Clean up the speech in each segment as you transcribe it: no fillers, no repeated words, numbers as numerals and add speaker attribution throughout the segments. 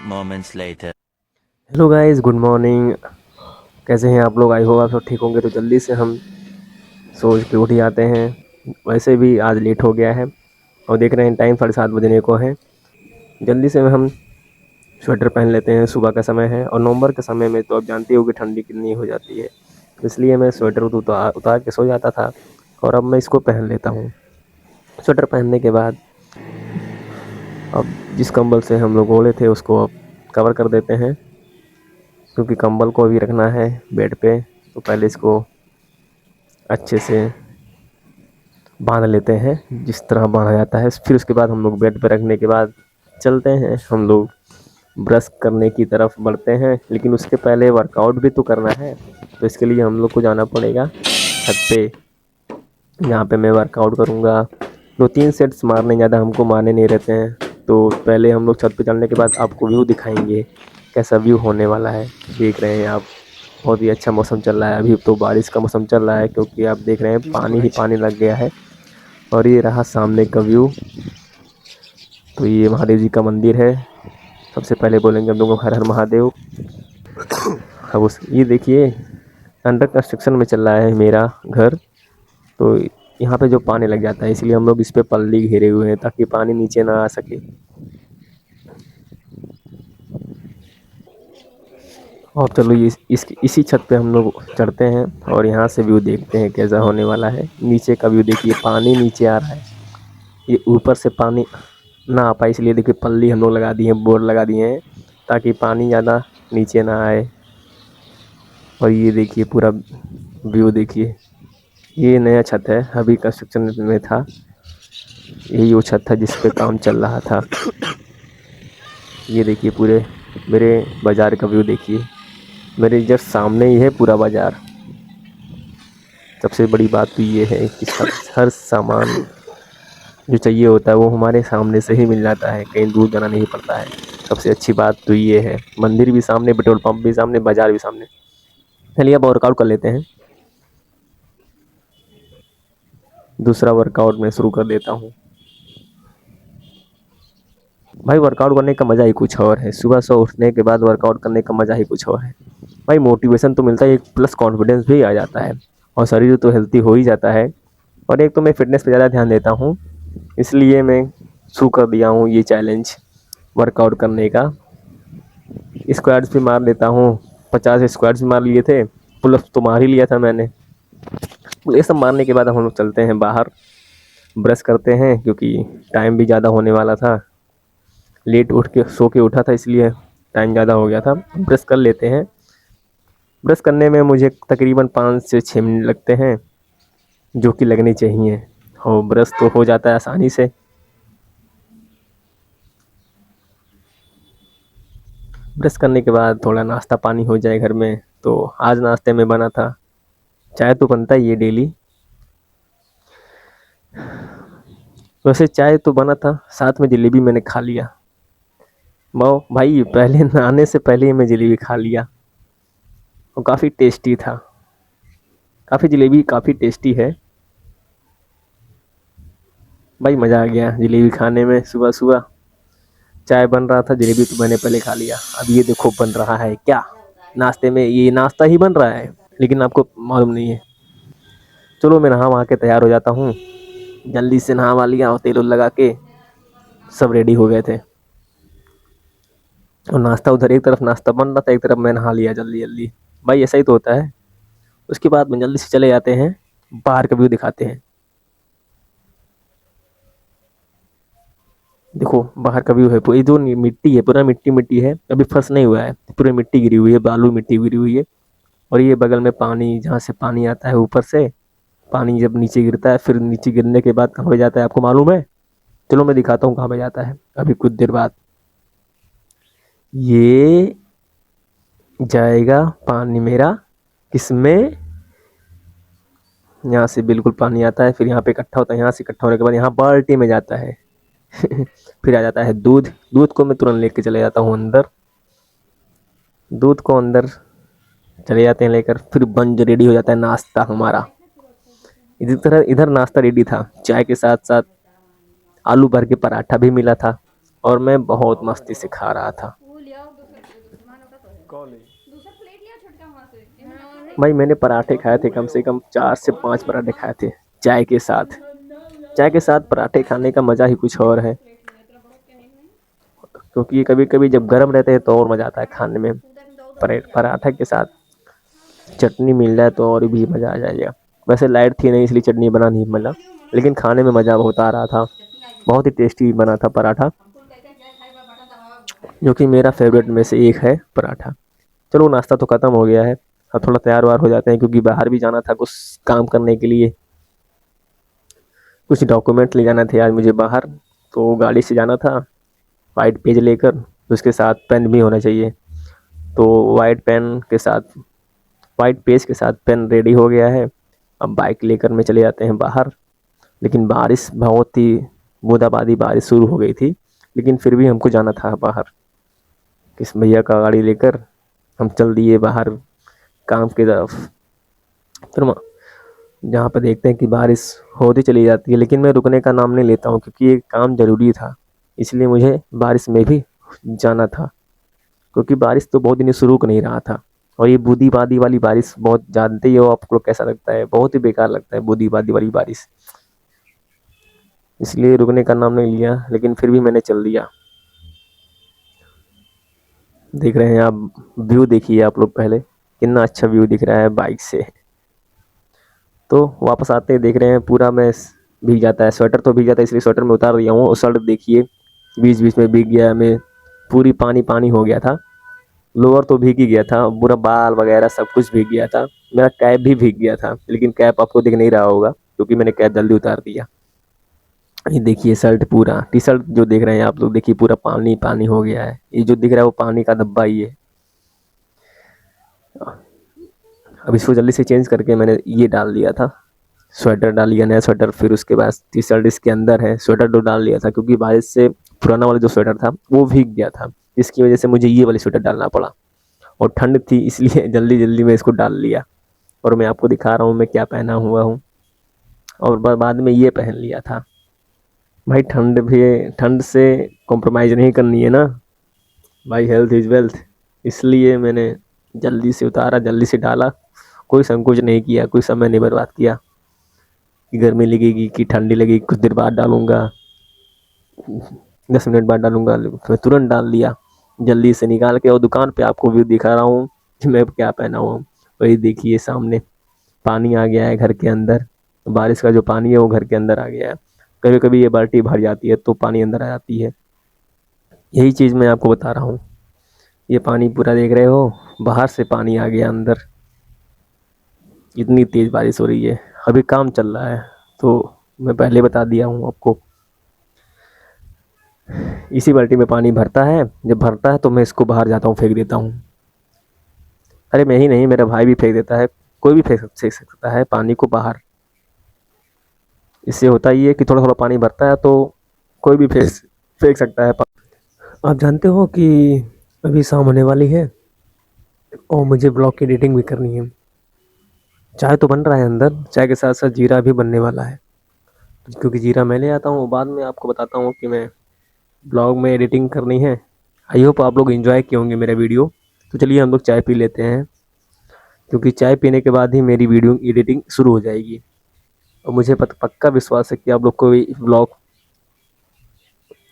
Speaker 1: moments later.
Speaker 2: Hello guys, good morning. कैसे हैं आप लोग? आई होप आप सब ठीक होंगे। तो जल्दी से हम सोच के उठ जाते हैं। वैसे भी आज लेट हो गया है और देख रहे हैं टाइम 7:30 बजने को है। जल्दी से हम स्वेटर पहन लेते हैं। सुबह का समय है और नवंबर के समय में तो आप जानते हो कि ठंडी कितनी हो जाती है। इसलिए मैं स्वेटर उतार उतार के सो जाता था और अब मैं इसको पहन लेता हूँ। स्वेटर पहनने के बाद अब जिस कंबल से हम लोग ओढ़े थे उसको अब कवर कर देते हैं, क्योंकि कंबल को भी रखना है बेड पे। तो पहले इसको अच्छे से बांध लेते हैं, जिस तरह बांधा जाता है। फिर उसके बाद हम लोग बेड पर रखने के बाद चलते हैं हम लोग ब्रश करने की तरफ बढ़ते हैं। लेकिन उसके पहले वर्कआउट भी तो करना है, तो इसके लिए हम लोग को जाना पड़ेगा छत पे, जहाँ पे मैं वर्कआउट करूँगा। 2-3 सेट्स मारने, ज़्यादा हमको मारने नहीं रहते हैं। तो पहले हम लोग छत पे चढ़ने के बाद आपको व्यू दिखाएंगे, कैसा व्यू होने वाला है। देख रहे हैं आप, बहुत ही अच्छा मौसम चल रहा है। अभी तो बारिश का मौसम चल रहा है, क्योंकि आप देख रहे हैं पानी ही पानी लग गया है। और ये रहा सामने का व्यू। तो ये महादेव जी का मंदिर है। सबसे पहले बोलेंगे हम लोगों को हर हर महादेव। अब उस ये देखिए, अंडर कंस्ट्रक्शन में चल रहा है मेरा घर। तो यहाँ पे जो पानी लग जाता है, इसलिए हम लोग इस पे पल्ली घेरे हुए हैं ताकि पानी नीचे ना आ सके। और चलो ये इसी छत पे हम लोग चढ़ते हैं और यहाँ से व्यू देखते हैं कैसा होने वाला है। नीचे का व्यू देखिए, पानी नीचे आ रहा है। ये ऊपर से पानी ना आ पाए, इसलिए देखिए पल्ली हम लोग लगा दिए हैं, बोर्ड लगा दिए हैं, ताकि पानी ज़्यादा नीचे ना आए। और ये देखिए पूरा व्यू देखिए। ये नया छत है, अभी कंस्ट्रक्शन में था। यही वो छत था जिस पे काम चल रहा था। ये देखिए पूरे मेरे बाज़ार का व्यू देखिए। मेरे जस्ट सामने ही है पूरा बाज़ार। सबसे बड़ी बात तो ये है कि हर सामान जो चाहिए होता है वो हमारे सामने से ही मिल जाता है, कहीं दूर जाना नहीं पड़ता है। सबसे अच्छी बात तो ये है, मंदिर भी सामने, पेट्रोल पंप भी सामने, बाज़ार भी सामने। चलिए अब वर्कआउट कर लेते हैं। दूसरा वर्कआउट मैं शुरू कर देता हूँ। भाई वर्कआउट करने का मज़ा ही कुछ और है। सुबह से उठने के बाद वर्कआउट करने का मज़ा ही कुछ और है। भाई मोटिवेशन तो मिलता है, एक प्लस कॉन्फिडेंस भी आ जाता है और शरीर तो हेल्थी हो ही जाता है। और एक तो मैं फ़िटनेस पे ज़्यादा ध्यान देता हूँ, इसलिए मैं शुरू कर दिया हूँ ये चैलेंज वर्कआउट करने का। स्क्वाट्स भी मार लेता हूँ, 50 स्क्वाट्स भी मार लिए थे, पुलअप्स तो मार ही लिया था मैंने। ये सब मारने के बाद हम लोग चलते हैं बाहर, ब्रश करते हैं, क्योंकि टाइम भी ज़्यादा होने वाला था। लेट उठ के सो के उठा था, इसलिए टाइम ज़्यादा हो गया था। ब्रश कर लेते हैं। ब्रश करने में मुझे तकरीबन 5 से 6 मिनट लगते हैं, जो कि लगने चाहिए। और ब्रश तो हो जाता है आसानी से। ब्रश करने के बाद थोड़ा नाश्ता पानी हो जाए घर में। तो आज नाश्ते में बना था, चाय तो बनता ही है डेली। वैसे चाय तो बना था, साथ में जलेबी मैंने खा लिया। भाई पहले नहाने से पहले ही मैं जलेबी खा लिया, और काफ़ी टेस्टी था। जलेबी काफ़ी टेस्टी है भाई। मज़ा आ गया जलेबी खाने में। सुबह सुबह चाय बन रहा था, जलेबी तो मैंने पहले खा लिया। अब ये देखो बन रहा है क्या नाश्ते में, ये नाश्ता ही बन रहा है, लेकिन आपको मालूम नहीं है। चलो मैं नहा वहा के तैयार हो जाता हूँ। जल्दी से नहा वा लिया और तेल लगा के सब रेडी हो गए थे। और नाश्ता उधर, एक तरफ नाश्ता बन रहा था, एक तरफ मैं नहा लिया जल्दी जल्दी। भाई ऐसा ही तो होता है। उसके बाद में जल्दी से चले जाते हैं, बाहर का व्यू दिखाते हैं। देखो बाहर का व्यू है, पूरी जो मिट्टी है पूरा मिट्टी मिट्टी है, अभी फर्श नहीं हुआ है, पूरी मिट्टी गिरी हुई है, बालू मिट्टी गिरी हुई है। और ये बगल में पानी, जहाँ से पानी आता है ऊपर से, पानी जब नीचे गिरता है, फिर नीचे गिरने के बाद कहाँ पे जाता है आपको मालूम है? चलो मैं दिखाता हूँ कहाँ पे जाता है अभी कुछ देर बाद। ये जाएगा पानी मेरा किसमें, यहाँ से बिल्कुल पानी आता है, फिर यहाँ पे इकट्ठा होता है, यहाँ से इकट्ठा होने के बाद यहाँ बाल्टी में जाता है। फिर आ जाता है दूध। दूध को मैं तुरंत लेके चले जाता हूँ अंदर। दूध को अंदर चले जाते हैं लेकर, फिर बन जो रेडी हो जाता है नाश्ता हमारा। इधर नाश्ता रेडी था, चाय के साथ साथ आलू भर के पराठा भी मिला था, और मैं बहुत मस्ती से खा रहा था। भाई मैंने पराठे खाए थे, कम से कम 4 से 5 पराठे खाए थे चाय के साथ। चाय के साथ पराठे खाने का मज़ा ही कुछ और है, क्योंकि ये कभी कभी जब गर्म रहते हैं तो और मज़ा आता है खाने में। पराठा के साथ चटनी मिल जाए तो और भी मज़ा आ जाएगा। वैसे लाइट थी नहीं इसलिए चटनी बना नहीं मिला, लेकिन खाने में मज़ा बहुत आ रहा था। बहुत ही टेस्टी बना था पराठा, जो कि मेरा फेवरेट में से एक है पराठा। चलो नाश्ता तो ख़त्म हो गया है, अब थोड़ा तैयार वार हो जाते हैं, क्योंकि बाहर भी जाना था कुछ काम करने के लिए। कुछ डॉक्यूमेंट ले जाना थे आज मुझे बाहर, तो गाड़ी से जाना था वाइट पेज लेकर। उसके साथ पेन भी होना चाहिए, तो वाइट पेन के साथ वाइट पेज के साथ पेन रेडी हो गया है। अब बाइक लेकर मैं चले जाते हैं बाहर। लेकिन बारिश बहुत ही बूंदाबांदी बारिश शुरू हो गई थी, लेकिन फिर भी हमको जाना था बाहर। किस भैया का गाड़ी लेकर हम चल दिए बाहर काम की तरफ। फिर जहाँ पर देखते हैं कि बारिश होती चली जाती है, लेकिन मैं रुकने का नाम नहीं लेता हूँ, क्योंकि ये काम ज़रूरी था, इसलिए मुझे बारिश में भी जाना था। क्योंकि बारिश तो बहुत दिन शुरू नहीं रहा था, और ये बूंदी बांदी वाली बारिश बहुत जानते ही हो आप लोग कैसा लगता है, बहुत ही बेकार लगता है बूंदी बांदी वाली बारिश। इसलिए रुकने का नाम नहीं लिया, लेकिन फिर भी मैंने चल दिया। देख रहे हैं आप, व्यू देखिए आप लोग पहले, कितना अच्छा व्यू दिख रहा है बाइक से। तो वापस आते देख रहे हैं पूरा मैं भीग जाता है, स्वेटर तो भीग जाता है, इसलिए स्वेटर में उतार दिया हूँ। और शर्ट देखिए बीच बीच में भीग गया, मैं पूरी पानी पानी हो गया था। लोअर तो भीग ही गया था, पूरा बाल वगैरह सब कुछ भीग गया था। मेरा कैप भी भीग गया था, लेकिन कैप आपको दिख नहीं रहा होगा क्योंकि मैंने कैप जल्दी उतार दिया। ये देखिए शर्ट, पूरा टी शर्ट जो देख रहे हैं आप लोग, देखिए पूरा पानी पानी हो गया है। ये जो दिख रहा है वो पानी का धब्बा ही है। अब इसको जल्दी से चेंज करके मैंने ये डाल दिया था, स्वेटर डाल लिया, नया स्वेटर। फिर उसके बाद टी शर्ट इसके अंदर है, स्वेटर तो डाल लिया था, क्योंकि बारिश से पुराना वाला जो स्वेटर था वो भीग गया था, जिसकी वजह से मुझे ये वाली स्वेटर डालना पड़ा। और ठंड थी इसलिए जल्दी जल्दी में इसको डाल लिया। और मैं आपको दिखा रहा हूँ मैं क्या पहना हुआ हूँ, और बाद में ये पहन लिया था। भाई ठंड से कॉम्प्रोमाइज़ नहीं करनी है ना भाई, हेल्थ इज़ वेल्थ। इसलिए मैंने जल्दी से उतारा, जल्दी से डाला, कोई संकोच नहीं किया, कोई समय नहीं बर्बाद किया कि गर्मी लगेगी कि ठंडी लगेगी, कुछ देर बाद डालूंगा, 10 मिनट बाद डालूंगा। मैं तुरंत डाल दिया जल्दी से निकाल के। और दुकान पे आपको व्यू दिखा रहा हूँ कि मैं क्या पहना हुआ हूँ। वही देखिए सामने पानी आ गया है घर के अंदर, बारिश का जो पानी है वो घर के अंदर आ गया है। कभी कभी ये बाल्टी भर जाती है तो पानी अंदर आ जाती है, यही चीज़ मैं आपको बता रहा हूँ। ये पानी पूरा देख रहे हो, बाहर से पानी आ गया अंदर, इतनी तेज़ बारिश हो रही है। अभी काम चल रहा है तो मैं पहले बता दिया हूँ आपको। इसी बाल्टी में पानी भरता है, जब भरता है तो मैं इसको बाहर जाता हूँ फेंक देता हूँ। अरे मैं ही नहीं, मेरा भाई भी फेंक देता है, कोई भी फेंक सकता है पानी को बाहर। इससे होता ही है कि थोड़ा थोड़ा पानी भरता है तो कोई भी फेंक सकता है। आप जानते हो कि अभी शाम होने वाली है और मुझे ब्लॉग की एडिटिंग भी करनी है। चाय तो बन रहा है अंदर, चाय के साथ साथ जीरा भी बनने वाला है, क्योंकि जीरा मैं ले आता हूँ। बाद में आपको बताता हूँ कि मैं ब्लॉग में एडिटिंग करनी है। आई होप आप लोग एंजॉय किए होंगे मेरा वीडियो। तो चलिए हम लोग चाय पी लेते हैं, क्योंकि चाय पीने के बाद ही मेरी वीडियो एडिटिंग शुरू हो जाएगी। और मुझे पक्का विश्वास है कि आप लोग को भी ब्लॉग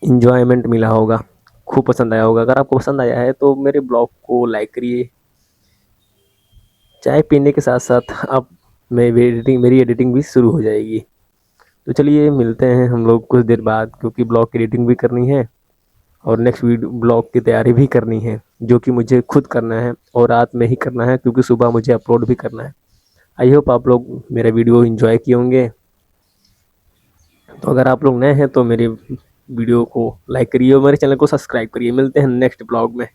Speaker 2: इन्जॉयमेंट मिला होगा, खूब पसंद आया होगा। अगर आपको पसंद आया है तो मेरे ब्लॉग को लाइक करिए। चाय पीने के साथ साथ आप मेरी एडिटिंग भी शुरू हो जाएगी। तो चलिए मिलते हैं हम लोग कुछ देर बाद, क्योंकि ब्लॉग की एडिटिंग भी करनी है और नेक्स्ट वीडियो ब्लॉग की तैयारी भी करनी है, जो कि मुझे खुद करना है और रात में ही करना है, क्योंकि सुबह मुझे अपलोड भी करना है। आई होप आप लोग मेरा वीडियो एंजॉय किए होंगे। तो अगर आप लोग नए हैं तो मेरे वीडियो को लाइक करिए और मेरे चैनल को सब्सक्राइब करिए। मिलते हैं नेक्स्ट ब्लॉग में।